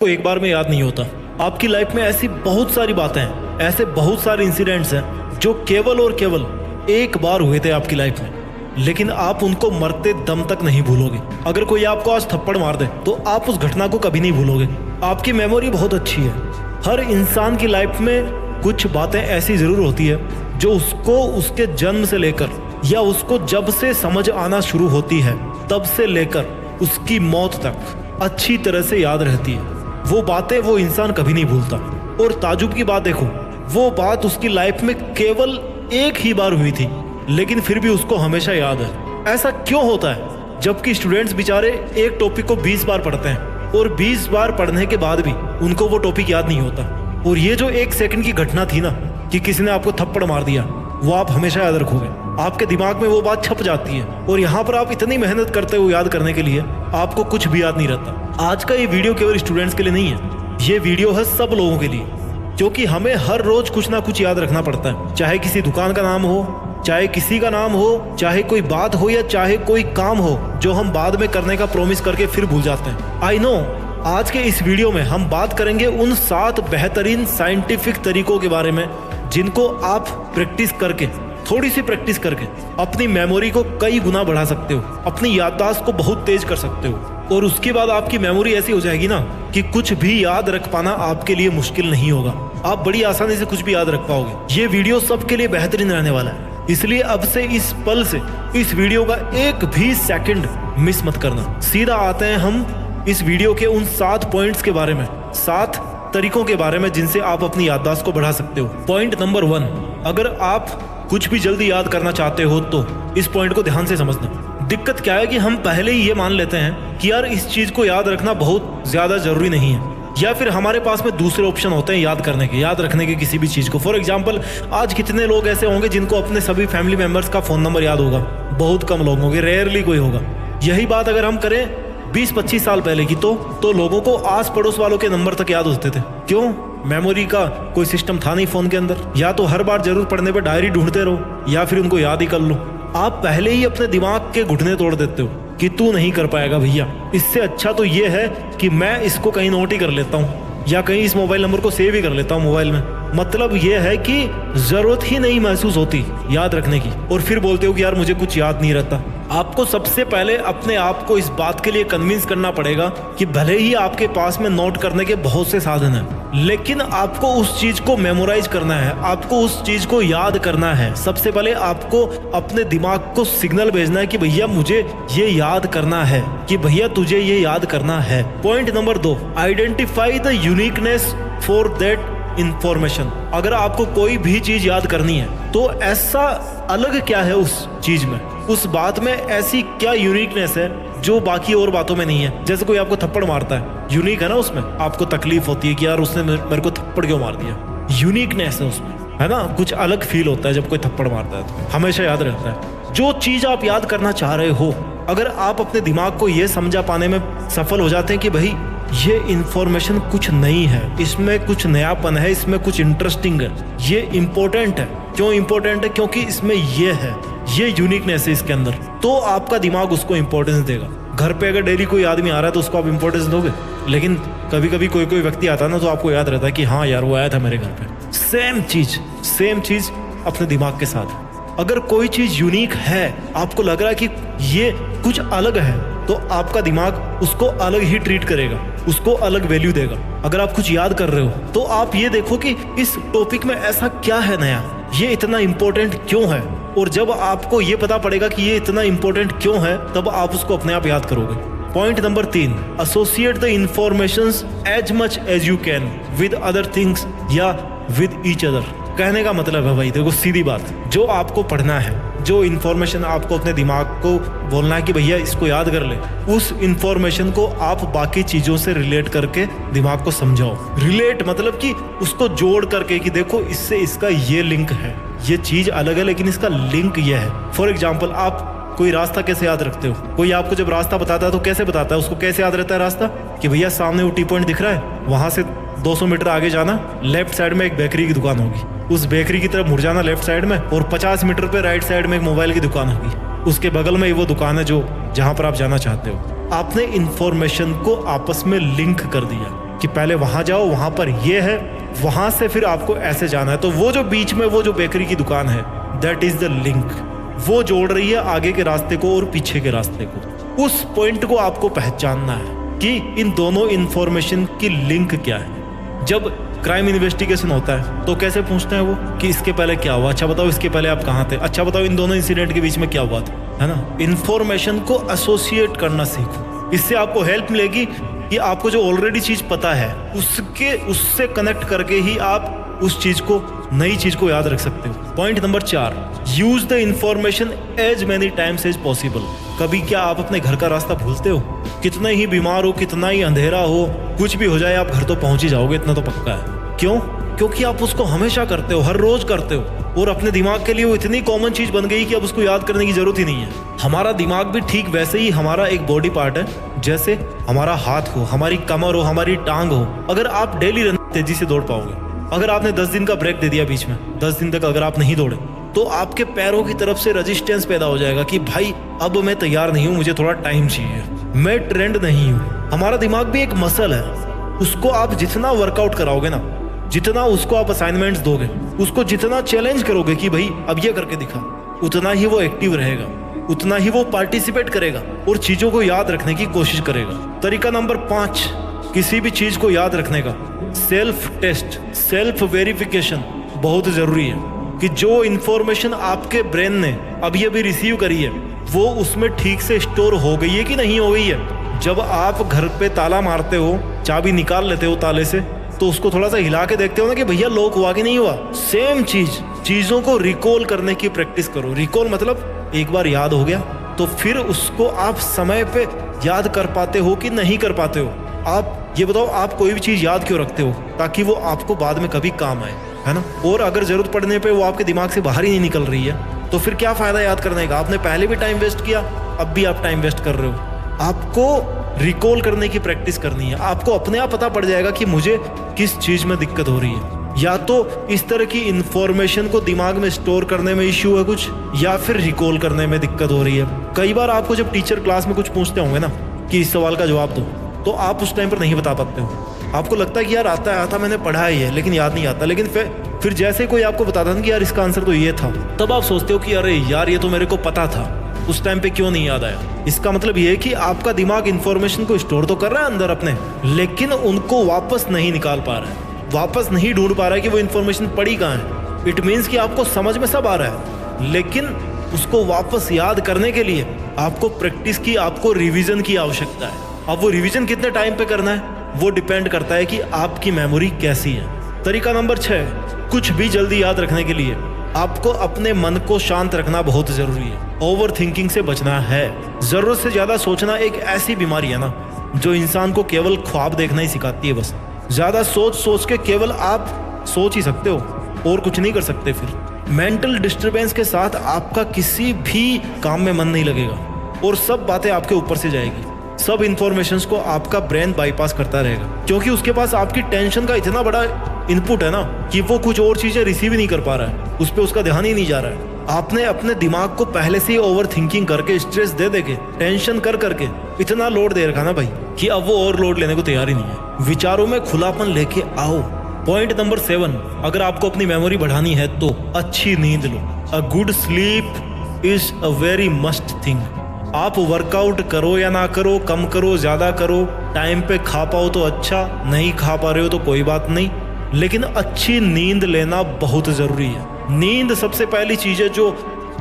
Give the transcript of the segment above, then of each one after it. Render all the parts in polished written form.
को एक बार में याद नहीं होता। आपकी लाइफ में ऐसी बहुत सारी बातें हैं, ऐसे बहुत सारे इंसिडेंट्स हैं जो केवल और केवल एक बार हुए थे आपकी लाइफ में, लेकिन आप उनको मरते दम तक नहीं भूलोगे। अगर कोई आपको आज थप्पड़ मार दे तो आप उस घटना को कभी नहीं भूलोगे। आपकी मेमोरी बहुत अच्छी है। हर इंसान की लाइफ में कुछ बातें ऐसी जरूर होती है जो उसको उसके जन्म से लेकर या उसको जब से समझ आना शुरू होती है तब से लेकर उसकी मौत तक अच्छी तरह से याद रहती है। वो बातें वो इंसान कभी नहीं भूलता। और ताजुब की बात देखो, वो बात उसकी लाइफ में केवल एक ही बार हुई थी, लेकिन फिर भी उसको हमेशा याद है। ऐसा क्यों होता है? जबकि स्टूडेंट्स बेचारे एक टॉपिक को 20 बार पढ़ते हैं और 20 बार पढ़ने के बाद भी उनको वो टॉपिक याद नहीं होता। और ये जो एक सेकंड की घटना थी ना कि किसी ने आपको थप्पड़ मार दिया, वो आप हमेशा याद रखोगे। आपके दिमाग में वो बात छप जाती है और यहाँ पर आप इतनी मेहनत करते हो याद करने के लिए, आपको कुछ भी याद नहीं रहता। आज का ये वीडियो केवल स्टूडेंट्स के लिए नहीं है, ये वीडियो है सब लोगों के लिए, क्योंकि हमें हर रोज कुछ ना कुछ याद रखना पड़ता है। चाहे किसी दुकान का नाम हो, चाहे किसी का नाम हो, चाहे कोई बात हो या चाहे कोई काम हो जो हम बाद में करने का प्रॉमिस करके फिर भूल जाते हैं। आई नो, आज के इस वीडियो में हम बात करेंगे उन 7 बेहतरीन साइंटिफिक तरीकों के बारे में जिनको आप प्रैक्टिस करके, थोड़ी सी प्रैक्टिस करके अपनी मेमोरी को कई गुना बढ़ा सकते हो, अपनी याददाश्त को बहुत तेज कर सकते हो। और उसके बाद आपकी मेमोरी ऐसी हो जाएगी ना कि कुछ भी याद रख पाना आपके लिए मुश्किल नहीं होगा। आप बड़ी आसानी से कुछ भी याद रख पाओगे। ये वीडियो सबके लिए बेहतरीन रहने वाला है, इसलिए अब से इस पल से इस वीडियो का एक भी सेकंड मिस मत करना। सीधा आते हैं हम इस वीडियो के उन 7 पॉइंट्स के बारे में, 7 तरीकों के बारे में जिनसे आप अपनी याददाश्त को बढ़ा सकते हो। पॉइंट नंबर 1, अगर आप कुछ भी जल्दी याद करना चाहते हो तो इस पॉइंट को ध्यान से समझना। दिक्कत क्या है कि हम पहले ही ये मान लेते हैं कि यार इस चीज को याद रखना बहुत ज्यादा जरूरी नहीं है, या फिर हमारे पास में दूसरे ऑप्शन होते हैं याद करने के, याद रखने के किसी भी चीज को। फॉर एग्जाम्पल, आज कितने लोग ऐसे होंगे जिनको अपने सभी फैमिली मेंबर्स का फोन नंबर याद होगा? बहुत कम लोग होंगे, रेयरली कोई होगा। यही बात अगर हम करें 20-25 साल पहले की तो लोगों को आस पड़ोस वालों के नंबर तक याद होते थे। क्यों? मेमोरी का कोई सिस्टम था नहीं फोन के अंदर। या तो हर बार जरूरत पड़ने पर डायरी ढूंढते रहो या फिर उनको याद ही कर लो। आप पहले ही अपने दिमाग के घुटने तोड़ देते हो कि तू नहीं कर पाएगा भैया। इससे अच्छा तो ये है कि मैं इसको कहीं नोट ही कर लेता हूँ या कहीं इस मोबाइल नंबर को सेव ही कर लेता हूँ मोबाइल में। मतलब ये है कि जरूरत ही नहीं महसूस होती याद रखने की, और फिर बोलते हो कि यार मुझे कुछ याद नहीं रहता। आपको सबसे पहले अपने आप को इस बात के लिए कन्विंस करना पड़ेगा कि भले ही आपके पास में नोट करने के बहुत से साधन हैं, लेकिन आपको उस चीज को मेमोराइज करना है, आपको उस चीज को याद करना है। सबसे पहले आपको अपने दिमाग को सिग्नल भेजना है कि भैया मुझे ये याद करना है, कि भैया तुझे ये याद करना है। Point number 2, identify the uniqueness for that information. अगर आपको कोई भी चीज याद करनी है तो ऐसा अलग क्या है उस चीज में, उस बात में ऐसी क्या यूनिकनेस है जो बाकी और बातों में नहीं है। जैसे कोई आपको थप्पड़ मारता है, यूनिक है ना, उसमें आपको तकलीफ होती है कि यार उसने मेरे को थप्पड़ क्यों मार दिया। यूनिकनेस है उसमें, है ना, कुछ अलग फील होता है जब कोई थप्पड़ मारता है तो हमेशा याद रहता है। जो चीज आप याद करना चाह रहे हो, अगर आप अपने दिमाग को ये समझा पाने में सफल हो जाते हैं कि भाई ये इंफॉर्मेशन कुछ नई है, इसमें कुछ नयापन है, इसमें कुछ इंटरेस्टिंग है, ये इंपॉर्टेंट है। क्यों इंपॉर्टेंट है? क्योंकि इसमें ये है, ये यूनिकनेस है इसके अंदर, तो आपका दिमाग उसको इंपॉर्टेंस देगा। घर पे अगर डेली कोई आदमी आ रहा है तो उसको आप इंपॉर्टेंस दोगे, लेकिन कभी कभी कोई व्यक्ति आता है ना तो आपको याद रहता है कि हाँ यार वो आया था मेरे घर पे। सेम चीज अपने दिमाग के साथ। अगर कोई चीज यूनिक है, आपको लग रहा है कि ये कुछ अलग है, तो आपका दिमाग उसको अलग ही ट्रीट करेगा, उसको अलग वैल्यू देगा। अगर आप कुछ याद कर रहे हो तो आप ये देखो कि इस टॉपिक में ऐसा क्या है नया, ये इतना इंपॉर्टेंट क्यों है। और जब आपको ये पता पड़ेगा कि ये इतना इंपॉर्टेंट क्यों है, तब आप उसको अपने आप याद करोगे। Point number 3, associate the informations as much as you can with other things या विद ईच अदर। कहने का मतलब है भाई देखो, सीधी बात, जो आपको पढ़ना है, जो इन्फॉर्मेशन आपको अपने दिमाग को बोलना है कि भैया इसको याद कर ले, उस इन्फॉर्मेशन को आप बाकी चीजों से रिलेट करके दिमाग को समझाओ। रिलेट मतलब कि उसको जोड़ करके कि देखो इससे इसका ये लिंक है, ये चीज अलग है लेकिन इसका लिंक ये है। फॉर एग्जाम्पल, आप कोई रास्ता कैसे याद रखते हो? कोई आपको जब रास्ता बताता है तो कैसे बताता है? उसको कैसे याद रहता है रास्ता? कि भैया सामने वो टी पॉइंट दिख रहा है, वहां से 200 मीटर आगे जाना, लेफ्ट साइड में एक बेकरी की दुकान होगी, उस बेकरी की तरफ मुड़ जाना लेफ्ट साइड में, और 50 मीटर पे राइट साइड में एक मोबाइल की दुकान होगी, उसके बगल में ही वो दुकान है जो जहां पर आप जाना चाहते हो। आपने इंफॉर्मेशन को आपस में लिंक कर दिया। कि पहले वहां जाओ, वहां पर ये है, वहां से फिर आपको ऐसे जाना है। तो वो जो बीच में वो जो बेकरी की दुकान है, दैट इज द लिंक। वो जोड़ रही है आगे के रास्ते को और पीछे के रास्ते को। उस पॉइंट को आपको पहचानना है कि इन दोनों इंफॉर्मेशन की लिंक क्या है। जब क्राइम इन्वेस्टिगेशन होता है तो कैसे पूछते हैं वो कि इसके पहले क्या हुआ, अच्छा बताओ इसके पहले आप कहाँ थे, अच्छा बताओ इन दोनों इंसिडेंट के बीच में क्या हुआ था, है ना। इंफॉर्मेशन को एसोसिएट करना सीखो। इससे आपको हेल्प मिलेगी कि आपको जो ऑलरेडी चीज पता है उससे कनेक्ट करके ही आप उस चीज को, नई चीज को याद रख सकते हो। Point number 4, use the information as many times as possible. कभी क्या आप अपने घर का रास्ता भूलते हो? कितने ही बीमार हो, कितना ही अंधेरा हो, कुछ भी हो जाए, आप घर तो पहुंच ही जाओगे, इतना तो पक्का है। क्यों? क्योंकि आप उसको हमेशा करते हो, हर रोज करते हो, और अपने दिमाग के लिए वो इतनी कॉमन चीज बन गई कि अब उसको याद करने की जरूरत ही नहीं है। हमारा दिमाग भी ठीक वैसे ही हमारा एक बॉडी पार्ट है, जैसे हमारा हाथ हो, हमारी कमर हो, हमारी टांग हो। अगर आप डेली रन तेजी से दौड़ पाओगे, अगर आपने 10 दिन का ब्रेक दे दिया बीच में, 10 दिन तक अगर आप नहीं दौड़े, तो आपके पैरों की तरफ से रेजिस्टेंस पैदा हो जाएगा कि भाई अब मैं तैयार नहीं हूं, मुझे थोड़ा टाइम चाहिए, मैं ट्रेंड नहीं हूं। हमारा दिमाग भी एक मसल है, उसको आप जितना वर्कआउट कराओगे ना, जितना उसको आप असाइनमेंट्स दोगे, उसको जितना चैलेंज करोगे कि भाई अब ये करके दिखा, उतना ही वो एक्टिव रहेगा, उतना ही वो पार्टिसिपेट करेगा और चीजों को याद रखने की कोशिश करेगा। तरीका नंबर 5 किसी भी चीज को याद रखने का, सेल्फ टेस्ट, सेल्फ वेरिफिकेशन बहुत जरूरी है कि जो इंफॉर्मेशन आपके ब्रेन ने अभी अभी रिसीव करी है वो उसमें ठीक से स्टोर हो गई है कि नहीं हो गई है। जब आप घर पे ताला मारते हो, चाबी निकाल लेते हो ताले से, तो उसको थोड़ा सा हिला के देखते हो ना कि भैया लॉक हुआ कि नहीं हुआ। सेम चीजों को रिकॉल करने की प्रैक्टिस करो। रिकॉल मतलब एक बार याद हो गया तो फिर उसको आप समय पे याद कर पाते हो कि नहीं कर पाते हो। आप ये बताओ, आप कोई भी चीज याद क्यों रखते हो? ताकि वो आपको बाद में कभी काम आए, है ना। और अगर जरूरत पड़ने पे वो आपके दिमाग से बाहर ही नहीं निकल रही है तो फिर क्या फायदा याद करने का? आपने पहले भी टाइम वेस्ट किया, अब भी आप टाइम वेस्ट कर रहे हो। आपको रिकॉल करने की प्रैक्टिस करनी है। आपको अपने आप पता पड़ जाएगा कि मुझे किस चीज में दिक्कत हो रही है। या तो इस तरह की इंफॉर्मेशन को दिमाग में स्टोर करने में इश्यू है कुछ, या फिर रिकॉल करने में दिक्कत हो रही है। कई बार आपको जब टीचर क्लास में कुछ पूछते होंगे ना कि इस सवाल का जवाब दो, तो आप उस टाइम पर नहीं बता पाते हो। आपको लगता है कि यार आता मैंने पढ़ा ही है, लेकिन याद नहीं आता। लेकिन फिर जैसे कोई आपको बताता है कि यार इसका आंसर तो ये था, तब आप सोचते हो कि अरे यार ये तो मेरे को पता था, उस टाइम पे क्यों नहीं याद आया। इसका मतलब ये है कि आपका दिमाग इंफॉर्मेशन को स्टोर तो कर रहा है अंदर अपने, लेकिन उनको वापस नहीं निकाल पा रहा है, वापस नहीं ढूंढ पा रहा है कि वो इंफॉर्मेशन पड़ी कहाँ है। इट मीन्स कि आपको समझ में सब आ रहा है, लेकिन उसको वापस याद करने के लिए आपको प्रैक्टिस की, आपको रिवीजन की आवश्यकता है। अब वो रिवीजन कितने टाइम पे करना है वो डिपेंड करता है कि आपकी मेमोरी कैसी है। तरीका नंबर 6, कुछ भी जल्दी याद रखने के लिए आपको अपने मन को शांत रखना बहुत जरूरी है। ओवर थिंकिंग से बचना है। जरूरत से ज्यादा सोचना एक ऐसी बीमारी है ना जो इंसान को केवल ख्वाब देखना ही सिखाती है। बस ज्यादा सोच के केवल आप सोच ही सकते हो और कुछ नहीं कर सकते। फिर मेंटल डिस्टरबेंस के साथ आपका किसी भी काम में मन नहीं लगेगा और सब बातें आपके ऊपर से जाएगी। सब इंफॉर्मेशंस को आपका ब्रेन बाईपास करता रहेगा, क्योंकि उसके पास आपकी टेंशन का इतना बड़ा इनपुट है ना कि वो कुछ और चीजें रिसीव ही नहीं कर पा रहा है, उस पर उसका ध्यान ही नहीं जा रहा है। आपने अपने दिमाग को पहले से ही ओवर थिंकिंग करके, स्ट्रेस दे के, टेंशन कर करके इतना लोड दे रखा ना भाई कि अब वो और लोड लेने को तैयार ही नहीं है। विचारों में खुलापन लेके आओ। पॉइंट नंबर 7, अगर आपको अपनी मेमोरी बढ़ानी है तो अच्छी नींद लो। A good sleep is a very must thing. आप वर्कआउट करो या ना करो, कम करो ज्यादा करो, टाइम पे खा पाओ तो अच्छा, नहीं खा पा रहे हो तो कोई बात नहीं, लेकिन अच्छी नींद लेना बहुत जरूरी है। नींद सबसे पहली चीज है जो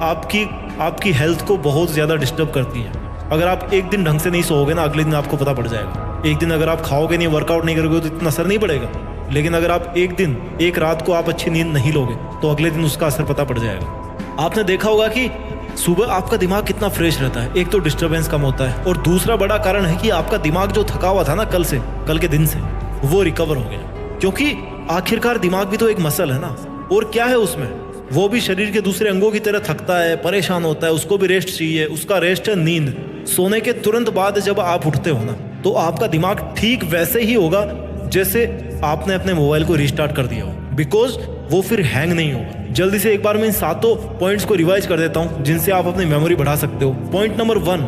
आपकी हेल्थ को बहुत ज्यादा डिस्टर्ब करती है। अगर आप एक दिन ढंग से नहीं सोओगे ना, अगले दिन आपको पता पड़ जाएगा। एक दिन अगर आप खाओगे नहीं, वर्कआउट नहीं करोगे तो इतना असर नहीं पड़ेगा, लेकिन अगर आप एक रात को आप अच्छी नींद नहीं लोगे तो अगले दिन उसका असर पता पड़ जाएगा। आपने देखा होगा कि सुबह आपका दिमाग कितना फ्रेश रहता है। एक तो डिस्टरबेंस कम होता है, और दूसरा बड़ा कारण है कि आपका दिमाग जो थका हुआ था ना कल के दिन से, वो रिकवर हो गया। क्योंकि आखिरकार दिमाग भी तो एक मसल है ना, और क्या है उसमें, वो भी शरीर के दूसरे अंगों की तरह थकता है, परेशान होता है, उसको भी रेस्ट चाहिए। उसका रेस्ट है नींद। सोने के तुरंत बाद जब आप उठते हो ना, तो आपका दिमाग ठीक वैसे ही होगा जैसे आपने अपने मोबाइल को रिस्टार्ट कर दिया हो, बिकॉज वो फिर हैंग नहीं होगा। जल्दी से एक बार मैं इन 7 पॉइंट्स को रिवाइज कर देता हूं जिनसे आप अपनी मेमोरी बढ़ा सकते हो। पॉइंट नंबर 1,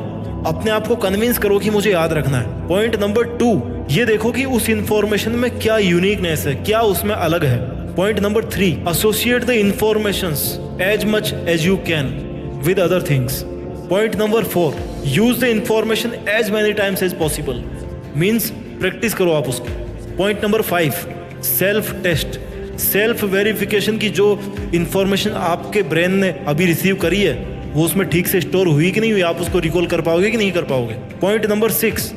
अपने आप को कन्विंस करो कि मुझे याद रखना है। पॉइंट नंबर 2, ये देखो कि उस इंफॉर्मेशन में क्या यूनिकनेस है, क्या उसमें अलग है। Point number 3, associate the informations as much as you can with other things. Point number 4, use the information as many times as possible, means practice करो आप उसको। Point number 5, self test, self verification की जो information आपके brain ने अभी receive करी है वो उसमें ठीक से स्टोर हुई कि नहीं हुई, आप उसको रिकॉल कर पाओगे कि नहीं कर पाओगे। पॉइंट नंबर 6,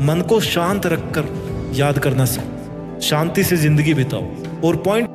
मन को शांत रखकर याद करना सीखो, शांति से जिंदगी बिताओ। और पॉइंट